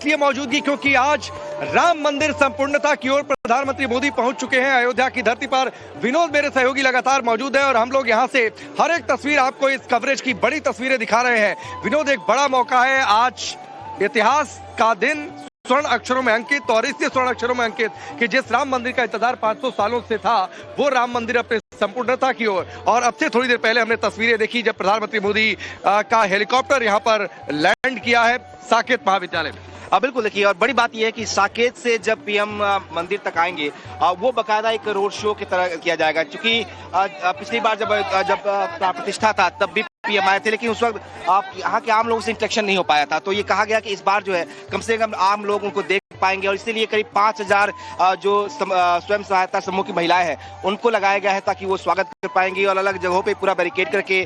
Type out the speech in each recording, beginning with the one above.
इसलिए मौजूदगी क्योंकि आज राम मंदिर संपूर्णता की ओर प्रधानमंत्री मोदी पहुंच चुके हैं। अयोध्या की धरती पर विनोद मेरे सहयोगी लगातार मौजूद है और हम लोग यहां से हर एक तस्वीर आपको इस कवरेज की बड़ी तस्वीरें दिखा रहे हैं। विनोद, एक बड़ा मौका है, आज इतिहास का दिन स्वर्ण अक्षरों में अंकित, और इससे स्वर्ण अक्षरों में अंकित कि जिस राम मंदिर का इंतजार 500 सालों से था वो राम मंदिर अपने संपूर्णता की ओर। और अब से थोड़ी देर पहले हमने तस्वीरें देखी जब प्रधानमंत्री मोदी का हेलीकॉप्टर यहां पर लैंड किया है साकेत महाविद्यालय में। बिल्कुल, देखिए, और बड़ी बात यह है कि साकेत से जब पीएम मंदिर तक आएंगे वो बकायदा एक रोड शो की तरह किया जाएगा, क्योंकि पिछली बार जब प्रतिष्ठा था तब भी पीएम आए थे, लेकिन उस वक्त आप यहाँ के आम लोगों से इंटरेक्शन नहीं हो पाया था। तो ये कहा गया कि इस बार जो है कम से कम आम लोग उनको देख पाएंगे, और इसीलिए करीब 5000 जो स्वयं सहायता समूह की महिलाएं हैं उनको लगाया गया है ताकि वो स्वागत कर पाएंगी। और अलग जगहों पे पूरा बैरिकेड करके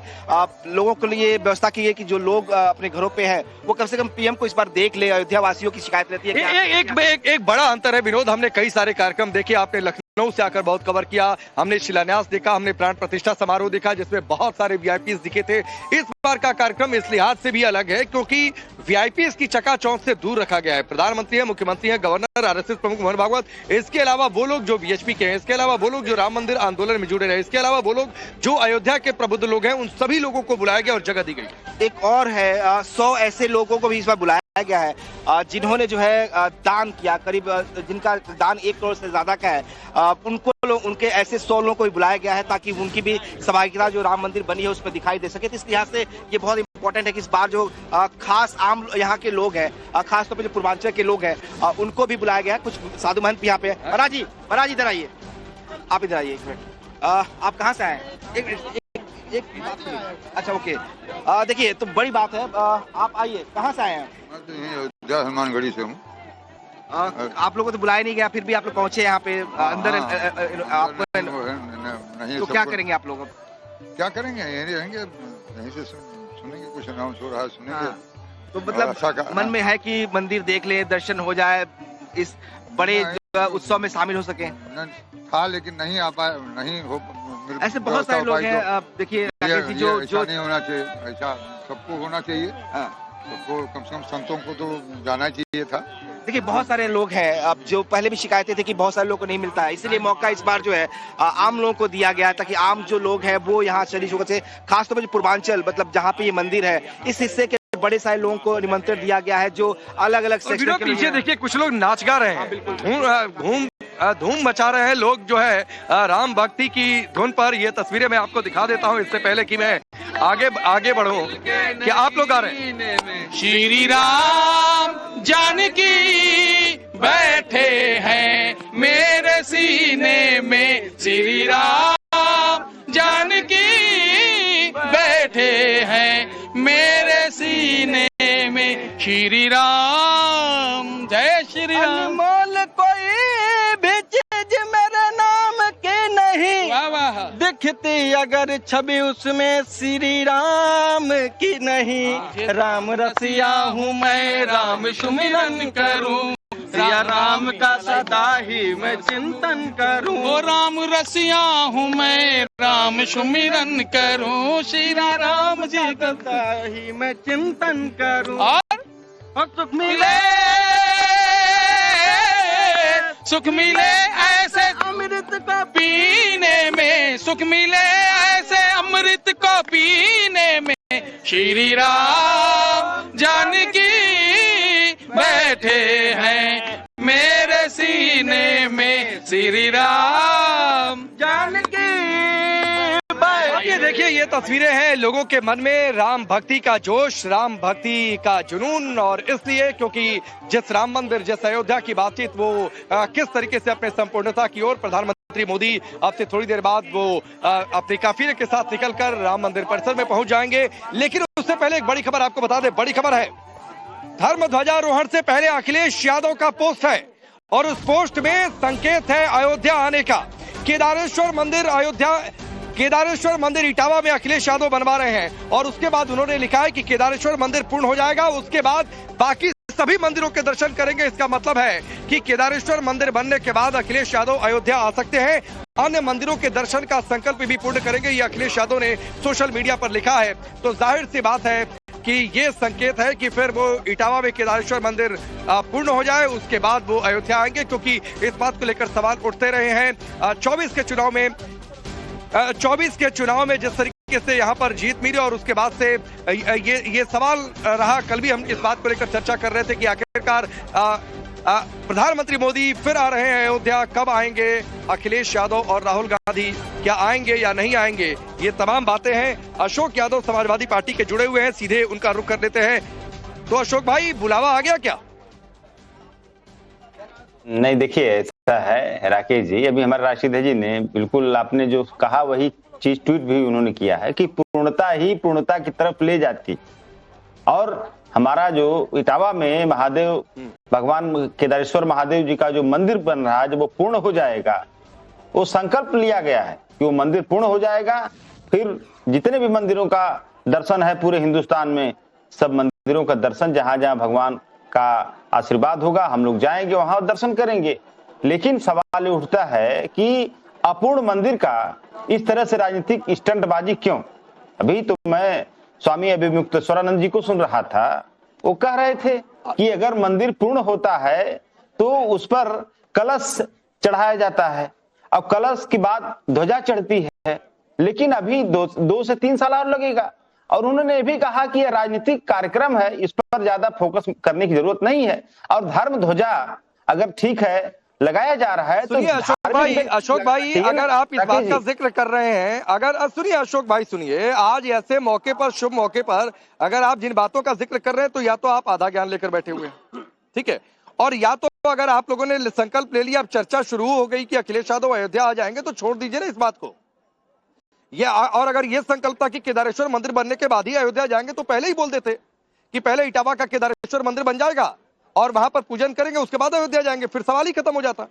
लोगों के लिए व्यवस्था की है कि जो लोग अपने घरों पे हैं वो कम से कम पीएम को इस बार देख ले। अयोध्या वासियों की शिकायत रहती है। एक बड़ा अंतर है विनोद, हमने कई सारे कार्यक्रम देखे, आपने लखनऊ से आकर बहुत कवर किया, हमने शिलान्यास देखा, हमने प्राण प्रतिष्ठा समारोह देखा जिसमें बहुत सारे वीआईपीज दिखे थे। इस बार का कार्यक्रम इस लिहाज से भी अलग है क्योंकि वीआईपीज की चकाचौंध से दूर रखा गया है। प्रधानमंत्री है, मुख्यमंत्री है, गवर्नर, आरएसएस प्रमुख मोहन भागवत, इसके अलावा वो लोग जो वीएचपी के हैं, इसके अलावा वो लोग जो राम मंदिर आंदोलन में जुड़े रहे, इसके अलावा वो लोग जो अयोध्या के प्रबुद्ध लोग हैं, उन सभी लोगों को बुलाया गया और जगह दी गई। एक और है 100 ऐसे लोगों को भी इस बार बुलाया गया है जिन्होंने जो है दान किया, करीब जिनका दान 1 करोड़ से ज्यादा का है, उनके ऐसे 100 लोगों को भी बुलाया गया है ताकि उनकी भी सहभागिता जो राम मंदिर बनी है उस पर दिखाई दे सके। तो इस लिहाज से ये बहुत इंपॉर्टेंट है कि इस बार जो खास आम यहाँ के लोग हैं, खास तौर पर जो पूर्वांचल के लोग हैं, उनको भी बुलाया गया है। कुछ साधु महंत यहाँ पे महाराज जी इधर आइए, आप इधर आइए 1 मिनट। आप कहाँ से आए? एक बात सुनिए। अच्छा, ओके, देखिए, तो बड़ी बात है, आप आइए, कहाँ से आए हैं? मैं हनुमानगढ़ी से हूँ। आप लोगों को तो बुलाया नहीं गया, फिर भी आप लोग पहुंचे यहाँ पे अंदर। आपको नहीं, तो क्या करेंगे आप लोग? क्या करेंगे, यहीं रहेंगे, यहीं से सुनेंगे, कुछ अनाउंस हो रहा है सुनेंगे। तो मतलब मन में है कि मंदिर देख ले, दर्शन हो जाए, इस बड़े उत्सव में शामिल हो सके। था लेकिन नहीं आ पाए, नहीं हो। ऐसे बहुत सारे लोग हैं, आप देखिए, जो नहीं होना चाहिए, ऐसा सबको होना चाहिए। सबको, कम से कम संतों को तो जाना चाहिए था। देखिए, बहुत सारे लोग हैं अब जो पहले भी शिकायतें थी कि बहुत सारे लोगों को नहीं मिलता है, इसलिए मौका इस बार जो है आम लोगों को दिया गया ताकि आम जो लोग हैं वो यहाँ शरीर होकर से, खासतौर पर जो पूर्वांचल, मतलब जहाँ पे ये मंदिर है, इस हिस्से के बड़े सारे लोगों को निमंत्रण दिया गया है जो अलग अलग सेक्शन के। पीछे देखिए, कुछ लोग नाच गा रहे हैं, धूम मचा रहे हैं लोग जो है राम भक्ति की धुन पर। ये तस्वीरें मैं आपको दिखा देता हूँ इससे पहले कि मैं आगे बढ़ूं कि आप लोग गा रहे हैं। श्री राम जानकी बैठे हैं मेरे सीने में, श्री राम जानकी बैठे हैं मेरे सीने में, श्री राम, जय श्री राम। अनमोल कोई भी चीज मेरे नाम की नहीं, वाह वाह, दिखती अगर छवि उसमें श्री राम की नहीं। राम रसिया हूँ मैं, राम सुमिरन करूँ, सिया राम का सदा ही मैं चिंतन करूँ। ओ राम रसिया हूँ मैं, राम सुमिरन करूँ, श्री राम जी का सदा ही मैं चिंतन करूँ। और सुख मिले, सुख मिले ऐसे अमृत को पीने में, सुख मिले ऐसे अमृत को पीने में, श्री राम जानकी बैठे हैं मेरे सीने में, श्री राम जानकी। देखिए, ये तस्वीरें हैं लोगों के मन में राम भक्ति का जोश, राम भक्ति का जुनून, और इसलिए क्योंकि जिस राम मंदिर, जिस अयोध्या की बातचीत वो किस तरीके से अपने संपूर्णता की ओर प्रधानमंत्री मोदी अब से थोड़ी देर बाद वो अपने काफिले के साथ निकलकर राम मंदिर परिसर में पहुंच जाएंगे। लेकिन उससे पहले एक बड़ी खबर आपको बता दें, बड़ी खबर है, धर्म ध्वजारोहण से पहले अखिलेश यादव का पोस्ट है और उस पोस्ट में संकेत है अयोध्या आने का। केदारेश्वर मंदिर इटावा में अखिलेश यादव बनवा रहे हैं और उसके बाद उन्होंने लिखा है कि केदारेश्वर मंदिर पूर्ण हो जाएगा, उसके बाद बाकी सभी मंदिरों के दर्शन करेंगे। इसका मतलब है कि केदारेश्वर मंदिर बनने के बाद अखिलेश यादव अयोध्या आ सकते हैं, अन्य मंदिरों के दर्शन का संकल्प भी पूर्ण करेंगे। ये अखिलेश यादव ने सोशल मीडिया पर लिखा है। तो जाहिर सी बात है कि ये संकेत है कि फिर वो इटावा में केदारेश्वर मंदिर पूर्ण हो जाए, उसके बाद वो अयोध्या आएंगे, क्योंकि इस बात को लेकर सवाल उठते रहे हैं। 24 के चुनाव में जिस तरीके से यहाँ पर जीत मिली और उसके बाद से ये सवाल रहा। कल भी हम इस बात को लेकर चर्चा कर रहे थे कि आखिरकार प्रधानमंत्री मोदी फिर आ रहे हैं अयोध्या, कब आएंगे अखिलेश यादव और राहुल गांधी, क्या आएंगे या नहीं आएंगे, ये तमाम बातें हैं। अशोक यादव समाजवादी पार्टी के जुड़े हुए हैं, सीधे उनका रुख कर लेते हैं। तो अशोक भाई, बुलावा आ गया क्या? नहीं, देखिए ऐसा है राकेश जी, अभी हमारे राशिद जी ने बिल्कुल आपने जो कहा वही चीज ट्वीट भी उन्होंने किया है कि पूर्णता ही पूर्णता की तरफ ले जाती। और हमारा जो इटावा में महादेव भगवान केदारेश्वर महादेव जी का जो मंदिर बन रहा है, जब वो पूर्ण हो जाएगा, वो संकल्प लिया गया है कि वो मंदिर पूर्ण हो जाएगा, फिर जितने भी मंदिरों का दर्शन है पूरे हिंदुस्तान में, सब मंदिरों का दर्शन जहां जहां भगवान का आशीर्वाद होगा, हम लोग जाएंगे वहां दर्शन करेंगे। लेकिन सवाल ये उठता है कि अपूर्ण मंदिर का इस तरह से राजनीतिक स्टंटबाजी क्यों? अभी तो मैं स्वामी अभिमुक्तेश्वरानंद जी को सुन रहा था, वो कह रहे थे कि अगर मंदिर पूर्ण होता है तो उस पर कलश चढ़ाया जाता है, अब कलश के बाद ध्वजा चढ़ती है, लेकिन अभी 2 से 3 साल और लगेगा। और उन्होंने ये भी कहा कि यह राजनीतिक कार्यक्रम है, इस पर ज्यादा फोकस करने की जरूरत नहीं है, और धर्म ध्वजा अगर ठीक है लगाया जा रहा है। सुनिए अशोक भाई, अगर आप इस बात का जिक्र कर रहे हैं, अगर सुनिए अशोक भाई, सुनिए, आज ऐसे मौके पर, शुभ मौके पर अगर आप जिन बातों का जिक्र कर रहे हैं, तो या तो आप आधा ज्ञान लेकर बैठे हुए हैं, ठीक है, और या तो अगर आप लोगों ने संकल्प ले लिया, अब चर्चा शुरू हो गई कि अखिलेश यादव अयोध्या आ जाएंगे, तो छोड़ दीजिए ना इस बात को। और अगर ये संकल्प था कि केदारेश्वर मंदिर बनने के बाद ही अयोध्या जाएंगे, तो पहले ही बोल देते कि पहले इटावा का केदारेश्वर मंदिर बन जाएगा और वहां पर पूजन करेंगे, उसके बाद अयोध्या जाएंगे, फिर सवाल ही खत्म हो जाता।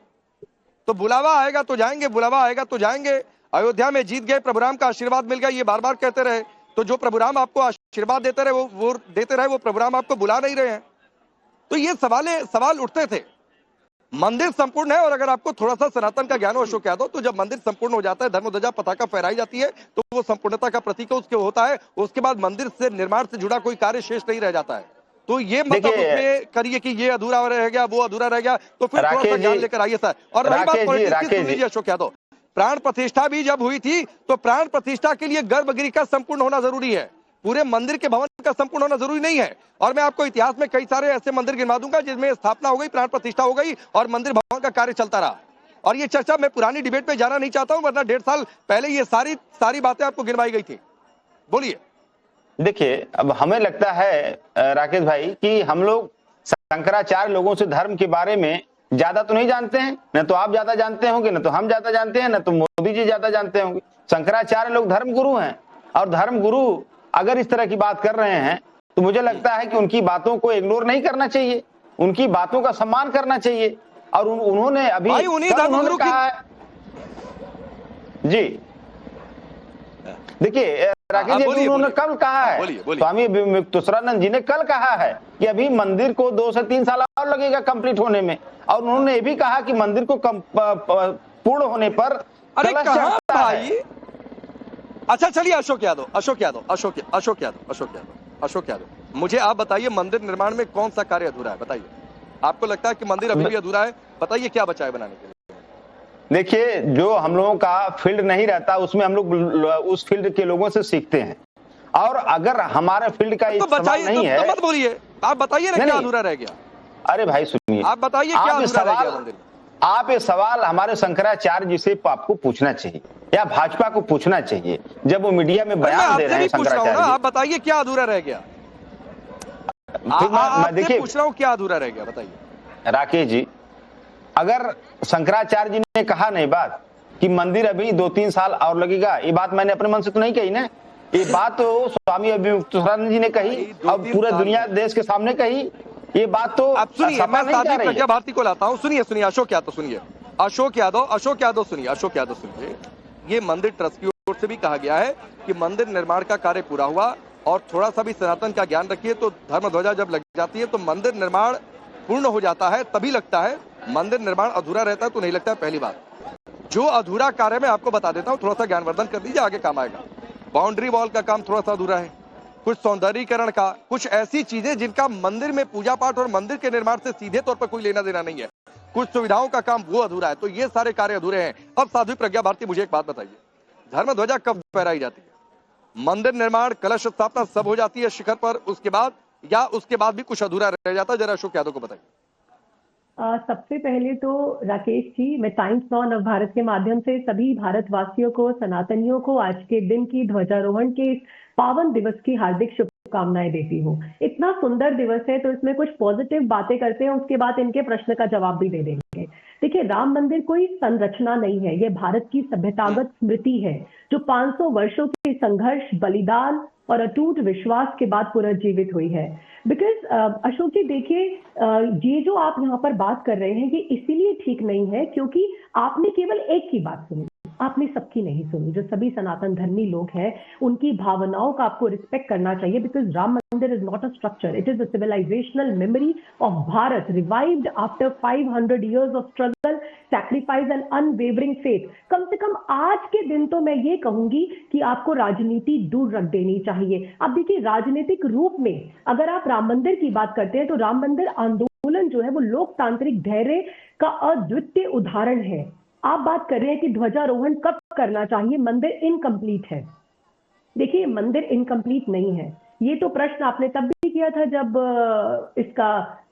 तो बुलावा आएगा तो जाएंगे, बुलावा आएगा तो जाएंगे। अयोध्या में जीत गए, प्रभुराम का आशीर्वाद मिल गया, ये बार बार कहते रहे, तो जो प्रभुराम आपको आशीर्वाद देते रहे वो देते रहे, वो प्रभुराम आपको बुला नहीं रहे हैं। तो ये सवाल उठते थे। मंदिर संपूर्ण है, और अगर आपको थोड़ा सा सनातन का ज्ञान हो अशोक यादव, तो जब मंदिर संपूर्ण हो जाता है, धर्म ध्वजा पताका फहराई जाती है, तो वो संपूर्णता का प्रतीक उसके होता है। उसके बाद मंदिर से निर्माण से जुड़ा कोई कार्य शेष नहीं रह जाता है। तो ये मतलब उसमें करिए कि ये अधूरा रह गया, वो अधूरा रह गया, तो फिर थोड़ा सा ज्ञान लेकर आइए सर। और रही बात पॉलिटिक्स की, सुन लीजिए अशोक यादव, प्राण प्रतिष्ठा भी जब हुई थी, तो प्राण प्रतिष्ठा के लिए गर्भगृह का संपूर्ण होना जरूरी है, पूरे मंदिर के भवन का संपूर्ण होना जरूरी नहीं है। और मैं आपको इतिहास में कई सारे ऐसे मंदिर गिनवा दूंगा जिसमें स्थापना हो गई, प्राण प्रतिष्ठा हो गई और मंदिर भवन का कार्य चलता रहा। और ये चर्चा मैं पुरानी डिबेट में जाना नहीं चाहता हूं, वरना 1.5 साल पहले ये सारी बातें आपको गिनवाई गई थी। बोलिए। देखिए, अब हमें लगता है राकेश भाई कि हम लोग शंकराचार्य लोगों से धर्म के बारे में ज्यादा तो नहीं जानते हैं, न तो आप ज्यादा जानते होंगे, न तो हम ज्यादा जानते हैं, न तो मोदी जी ज्यादा जानते होंगे। शंकराचार्य लोग धर्म गुरु हैं, और धर्म गुरु अगर इस तरह की बात कर रहे हैं, तो मुझे लगता है कि उनकी बातों को इग्नोर नहीं करना चाहिए, उनकी बातों का सम्मान करना चाहिए। और उन्होंने अभी उन्होंने कहा है जी, देखिए राकेश जी, उन्होंने कल कहा है, स्वामी अभिमुक्तेश्वरानंद जी ने कल कहा है कि अभी मंदिर को 2 से 3 साल और लगेगा कंप्लीट होने में। और उन्होंने ये भी कहा कि मंदिर को पूर्ण होने पर अरे कहां भाई। अच्छा चलिए अशोक यादव, मुझे आप बताइए, मंदिर निर्माण में कौन सा कार्य अधूरा है? बताइए, आपको लगता है कि मंदिर अभी भी अधूरा है? बताइए क्या बचा है बनाने के लिए। देखिए, जो हम लोगों का फील्ड नहीं रहता, उसमें हम लोग उस फील्ड के लोगों से सीखते हैं। और अगर हमारे फील्ड का तो बताइए, नहीं है, तो मत बोलिए, आप बताइए ना क्या अधूरा रह गया। अरे भाई सुनिए, आप बताइए क्या अधूरा रह गया मंदिर। आप ये सवाल हमारे शंकराचार्य जी से आपको पूछना चाहिए, या भाजपा को पूछना चाहिए, जब वो मीडिया में बयान दे रहे हैं शंकराचार्य जी। आप बताइए क्या अधूरा रह गया। देखिए, पूछ रहा हूँ क्या अधूरा रह गया, बताइए। राकेश जी, अगर शंकराचार्य जी ने कहा नहीं बात कि मंदिर अभी 2-3 साल और लगेगा, ये बात मैंने अपने मन से तो नहीं कही ना, ये बात तो स्वामी अभिमुक्तेश्वरानंद जी ने कही, अब पूरे दुनिया देश के सामने कही। ये बात तो अब सुनिए, मैं साध्वी प्रज्ञा भारती को लाता हूँ। सुनिए अशोक यादव सुनिए, अशोक यादव सुनिए, ये मंदिर ट्रस्ट की ओर से भी कहा गया है कि मंदिर निर्माण का कार्य पूरा हुआ, और थोड़ा सा भी सनातन का ज्ञान रखिए, तो धर्म ध्वजा जब लग जाती है तो मंदिर निर्माण पूर्ण हो जाता है, तभी लगता है। मंदिर निर्माण अधूरा रहता है तो नहीं लगता है। पहली बात, जो अधूरा कार्य मैं आपको बता देता हूँ, थोड़ा सा ज्ञानवर्धन कर दीजिए, आगे काम आएगा। बाउंड्री वॉल का काम थोड़ा सा अधूरा है, कुछ सौंदर्यीकरण का, कुछ ऐसी चीजें जिनका मंदिर में पूजा पाठ और मंदिर के निर्माण से सीधे तौर पर कोई लेना देना नहीं है, कुछ सुविधाओं का काम वो अधूरा है। तो ये सारे कार्य अधूरे हैं। अब साध्वी प्रज्ञा भारती, मुझे एक बात बताइए, धर्म ध्वजा कब फहराई जाती है? मंदिर निर्माण, कलश स्थापना सब हो जाती है शिखर पर, उसके बाद या उसके बाद भी कुछ अधूरा रह जाता है? जरा अशोक यादव को बताइए। सबसे पहले तो राकेश जी, मैं टाइम्स नाउ नव भारत के माध्यम से सभी भारतवासियों को, सनातनियों को आज के दिन की ध्वजारोहण के इस पावन दिवस की हार्दिक शुभकामनाएं देती हूँ। इतना सुंदर दिवस है तो इसमें कुछ पॉजिटिव बातें करते हैं, उसके बाद इनके प्रश्न का जवाब भी दे देंगे। देखिए, राम मंदिर कोई संरचना नहीं है, ये भारत की सभ्यतागत स्मृति है जो 500 वर्षों के संघर्ष, बलिदान और अटूट विश्वास के बाद पुनर्जीवित हुई है। बिकॉज अशोक जी देखिए, ये जो आप यहाँ पर बात कर रहे हैं ये इसीलिए ठीक नहीं है क्योंकि आपने केवल एक की बात सुनी, आपने सबकी नहीं सुनी। जो सभी सनातन धर्मी लोग हैं उनकी भावनाओं का आपको रिस्पेक्ट करना चाहिए। Because Ram Mandir is not a structure, it is a civilizational memory of Bharat revived after 500 years of struggle, sacrifice and unwavering faith. कम से कम आज के दिन तो मैं ये कहूंगी कि आपको राजनीति दूर रख देनी चाहिए। अब देखिए, राजनीतिक रूप में अगर आप राम मंदिर की बात करते हैं तो राम मंदिर आंदोलन जो है वो लोकतांत्रिक धैर्य का अद्वितीय उदाहरण है। आप बात कर रहे हैं कि ध्वजारोहण कब करना चाहिए, मंदिर इनकम्प्लीट है। देखिए, मंदिर इनकम्प्लीट नहीं है। ये तो प्रश्न आपने तब भी किया था जब इसका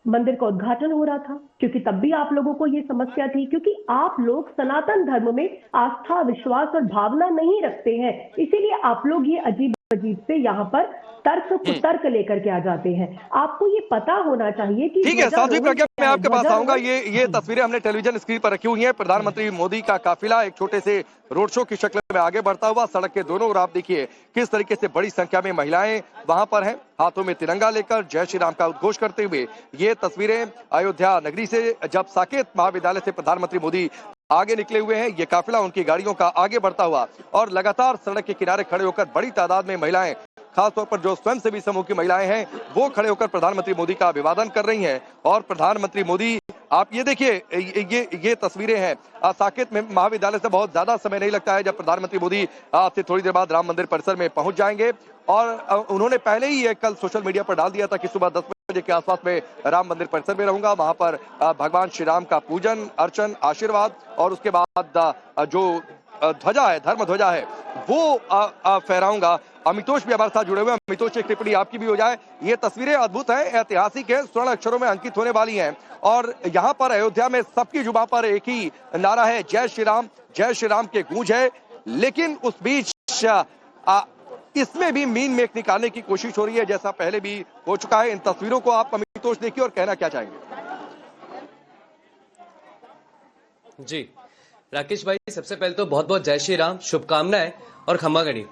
मंदिर का उद्घाटन हो रहा था, क्योंकि तब भी आप लोगों को ये समस्या थी, क्योंकि आप लोग सनातन धर्म में आस्था, विश्वास और भावना नहीं रखते हैं। इसीलिए आप लोग ये अजीब से यहाँ पर तर्क लेकर के आ जाते हैं। आपको ये पता होना चाहिए कि ठीक है साध्वी प्रज्ञा, मैं आपके पास आऊंगा। ये तस्वीरें हमने टेलीविजन स्क्रीन पर रखी हुई हैं। प्रधानमंत्री मोदी का काफिला एक छोटे से रोड शो की शक्ल में आगे बढ़ता हुआ सड़क के दोनों ओर आप देखिए किस तरीके से बड़ी संख्या में महिलाएं वहां पर हैं, हाथों में तिरंगा लेकर जय श्री राम का उद्घोष करते हुए। ये तस्वीरें अयोध्या नगरी से जब साकेत महाविद्यालय से प्रधानमंत्री मोदी आगे निकले हुए हैं। ये काफिला उनकी गाड़ियों का आगे बढ़ता हुआ और लगातार सड़क के किनारे खड़े होकर बड़ी तादाद में महिलाएं, खासतौर पर जो स्वयंसेवी समूह की महिलाएं हैं, वो खड़े होकर प्रधानमंत्री मोदी का अभिवादन कर रही हैं। और प्रधानमंत्री मोदी, आप ये देखिए, ये तस्वीरें हैं साकेत में महाविद्यालय से बहुत ज्यादा समय नहीं लगता है जब प्रधानमंत्री मोदी आज से थोड़ी देर बाद राम मंदिर परिसर में पहुंच जाएंगे। और उन्होंने पहले ही ये कल सोशल मीडिया पर डाल दिया था कि सुबह 10 बजे के आसपास में राम मंदिर परिसर में रहूंगा, वहां पर भगवान श्री राम का पूजन अर्चन आशीर्वाद और उसके बाद जो ध्वजा है, धर्म ध्वजा है, वो फहराऊंगा। अमितोष भी हमारे साथ जुड़े हुए हैं। अमितोष, एक टिप्पणी आपकी भी हो जाए। ये तस्वीरें अद्भुत हैं, ऐतिहासिक है, स्वर्ण अक्षरों में अंकित होने वाली हैं। और यहाँ पर अयोध्या में सबकी जुबान पर एक ही नारा है, जय श्री राम के गूंज है। लेकिन उस बीच इसमें भी मीन मेक निकालने की कोशिश हो रही है, जैसा पहले भी हो चुका है। इन तस्वीरों को आप अमितोष देखिए और कहना क्या चाहेंगे? जी राकेश भाई, सबसे पहले तो बहुत बहुत जय श्री राम, शुभकामनाएं और खम्मा गणी।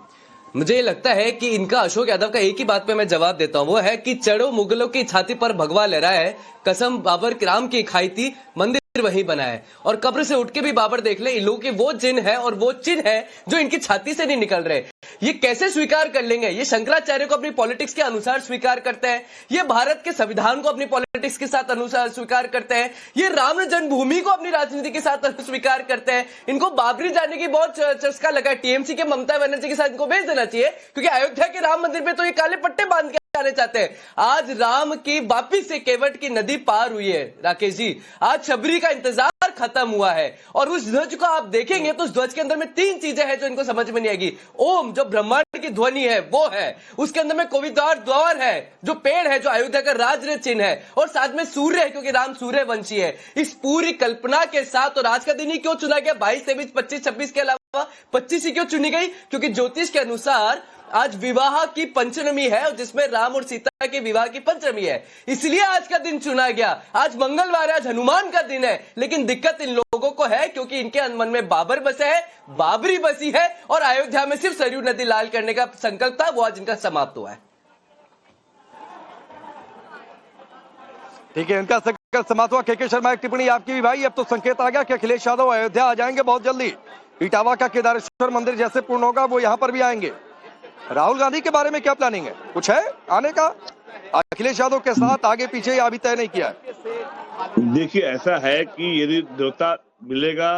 मुझे लगता है कि इनका, अशोक यादव का एक ही बात पे मैं जवाब देता हूं, वो है कि चढ़ो मुगलों की छाती पर भगवा लहराए, कसम बाबर राम की खाई थी, मंदिर वही बना है। और कब्र से उठ के भी बाबर देख ले, इन लोगों के वो जिन है और वो चिन्ह है जो इनकी छाती से नहीं निकल रहे। ये कैसे स्वीकार कर लेंगे? ये शंकराचार्य को अपनी पॉलिटिक्स के अनुसार स्वीकार करते हैं, ये भारत के संविधान को अपनी पॉलिटिक्स के साथ अनुसार स्वीकार करते हैं, ये राम जन्मभूमि को अपनी राजनीति के साथ स्वीकार करते हैं। इनको बाबरी जाने की बहुत चस्का लगा है। टीएमसी के ममता बनर्जी के साथ इनको भेज देना चाहिए, क्योंकि अयोध्या के राम मंदिर में तो ये काले पट्टे बांध के आने चाहते हैं। आज राम की वापिस से केवट की नदी पार हुई है राकेश जी, आज शबरी का इंतजार खत्म हुआ है। और उस ध्वज को आप देखेंगे तो उस ध्वज के अंदर में 3 चीजें हैं जो इनको समझ में नहीं आएगी। ओम, जो ब्रह्मांड की ध्वनि है वो है, उसके अंदर में कोविदार द्वार है, जो पेड़ है, जो अयोध्या का राजरथ चिन्ह है, और साथ में सूर्य है, क्योंकि राम सूर्यवंशी है। इस पूरी कल्पना के साथ, और आज का दिन ही क्यों चुना गया 22, 23, 25, 26 के अलावा 25 ही क्यों चुनी गई? क्योंकि ज्योतिष के अनुसार आज विवाह की पंचमी है, जिसमें राम और सीता के विवाह की पंचमी है, इसलिए आज का दिन चुना गया। आज मंगलवार है, आज हनुमान का दिन है। लेकिन दिक्कत इन लोगों को है क्योंकि इनके मन में बाबर बसे है, बाबरी बसी है, और अयोध्या में सिर्फ सरयू नदी लाल करने का संकल्प था, वो आज इनका समाप्त हुआ है। ठीक है, इनका संकल्प समाप्त हुआ। के शर्मा, एक टिप्पणी आपकी भी भाई। अब तो संकेत आ गया कि अखिलेश यादव अयोध्या आ जाएंगे बहुत जल्दी। इटावा का केदारेश्वर मंदिर जैसे पूर्ण होगा वो यहाँ पर भी आएंगे। राहुल गांधी के बारे में क्या प्लानिंग है? कुछ है आने का अखिलेश यादव के साथ, आगे पीछे, या अभी तय नहीं किया है? देखिए, ऐसा है कि यदि न्योता मिलेगा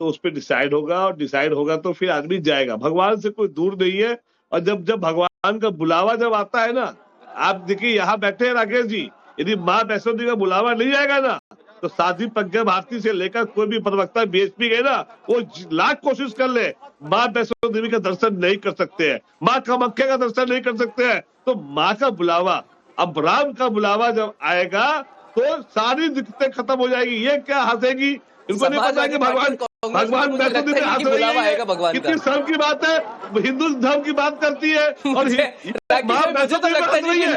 तो उस पर डिसाइड होगा, और डिसाइड होगा तो फिर आदमी जाएगा। भगवान से कोई दूर नहीं है, और जब भगवान भगवान का बुलावा जब आता है ना, आप देखिए यहाँ बैठे हैं राकेश जी, यदि माँ वैष्णो देवी का बुलावा नहीं आएगा ना, तो साध्वी प्रज्ञा भारती से लेकर कोई भी प्रवक्ता बीएसपी गए ना, वो लाख कोशिश कर ले, माँ वैष्णो देवी का दर्शन नहीं कर सकते हैं, माँ कामाख्या का दर्शन नहीं कर सकते हैं। तो माँ का बुलावा, अब राम का बुलावा जब आएगा तो सारी दिक्कतें खत्म हो जाएगी। ये क्या हंसेगी, इनको नहीं पता कि भगवान वैष्णो देवी हंस रही है। कितनी शर्म की बात है, हिंदू धर्म की बात करती है और माँ वैष्णो देवी हंस रही है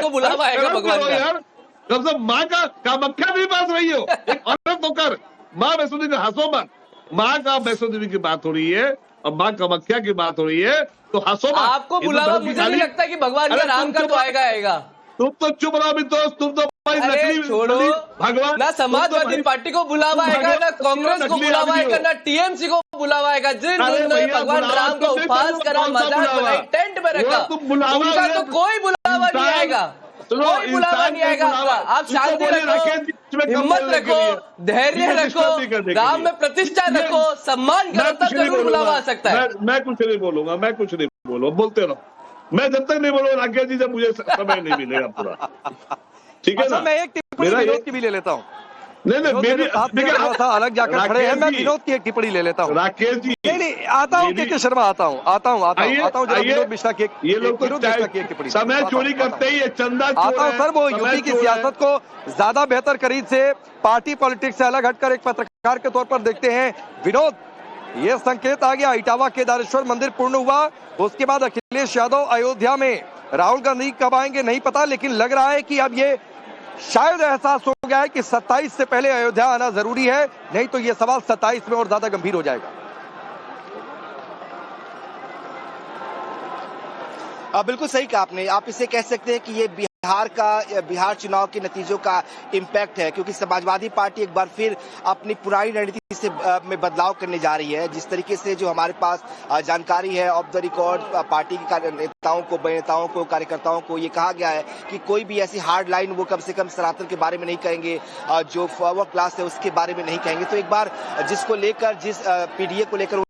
यार। कम से कम माँ का कामाख्या नहीं बात रही हो, एक औरत होकर माँ वैष्णो देवी हंसो मत। माँ का वैष्णो देवी की बात हो रही है और माँ कामाख्या की बात हो रही है, तो हंसो मत। आपको बुलावा मुझे नहीं लगता कि भगवान का राम का तो आएगा। तुम तो चुप रहो भी दोस्त, तुम तो नकली छोड़ो। भगवान ना समाजवादी पार्टी को बुलावा आएगा, ना कांग्रेस को बुलावा आएगा, ना टीएमसी को बुलावा आएगा। जिन लोगों ने भगवान राम का उपहास करा, मजाक बनाई, टेंट में रखा, उनका तो कोई बुलावा नहीं आएगा, कोई बुलावा नहीं आएगा आपका। आप शांति रखो, हिम्मत रखो, धैर्य रखो, राम में प्रतिष्ठा रखो, सम्मान करो, तब जरूर बुलावा आ सकता है। मैं कुछ नहीं बोलूंगा, मैं कुछ नहीं बोलूंगा, बोलते रहो। मैं जब तक नहीं बोलूंगा राकेश जी, जब मुझे समय नहीं मिलेगा पूरा, ठीक है ना। मैं एक टिप्पणी विनोद की भी ले लेता हूँ। नहीं मेरी अलग जाकर खड़े हैं, मैं विनोद की एक टिप्पणी ले लेता हूँ। राकेश जी नहीं आता हूँ, के शर्मा आता हूँ विनोद मिश्रा की ये लोग टिप्पणी समय चोरी करते ही, चंदा आता हूँ सर। वो यूपी की सियासत को ज्यादा बेहतर करीब से पार्टी पॉलिटिक्स से अलग हटकर एक पत्रकार के तौर पर देखते हैं। विनोद, ये संकेत आ गया, इटावा केदारेश्वर मंदिर पूर्ण हुआ, उसके बाद अखिलेश यादव अयोध्या में, राहुल गांधी कब आएंगे नहीं पता, लेकिन लग रहा है कि अब ये शायद एहसास हो गया है कि 27 से पहले अयोध्या आना जरूरी है, नहीं तो ये सवाल 27 में और ज्यादा गंभीर हो जाएगा। बिल्कुल सही कहा आपने। आप इसे कह सकते हैं कि ये बिहार चुनाव के नतीजों का इम्पैक्ट है, क्योंकि समाजवादी पार्टी एक बार फिर अपनी पुरानी रणनीति से में बदलाव करने जा रही है। जिस तरीके से जो हमारे पास जानकारी है ऑफ द रिकॉर्ड, पार्टी के नेताओं को, कार्यकर्ताओं को ये कहा गया है कि कोई भी ऐसी हार्ड लाइन वो कम से कम सनातन के बारे में नहीं कहेंगे, जो फॉरवर्ड क्लास है उसके बारे में नहीं कहेंगे। तो एक बार जिस पीडीए को लेकर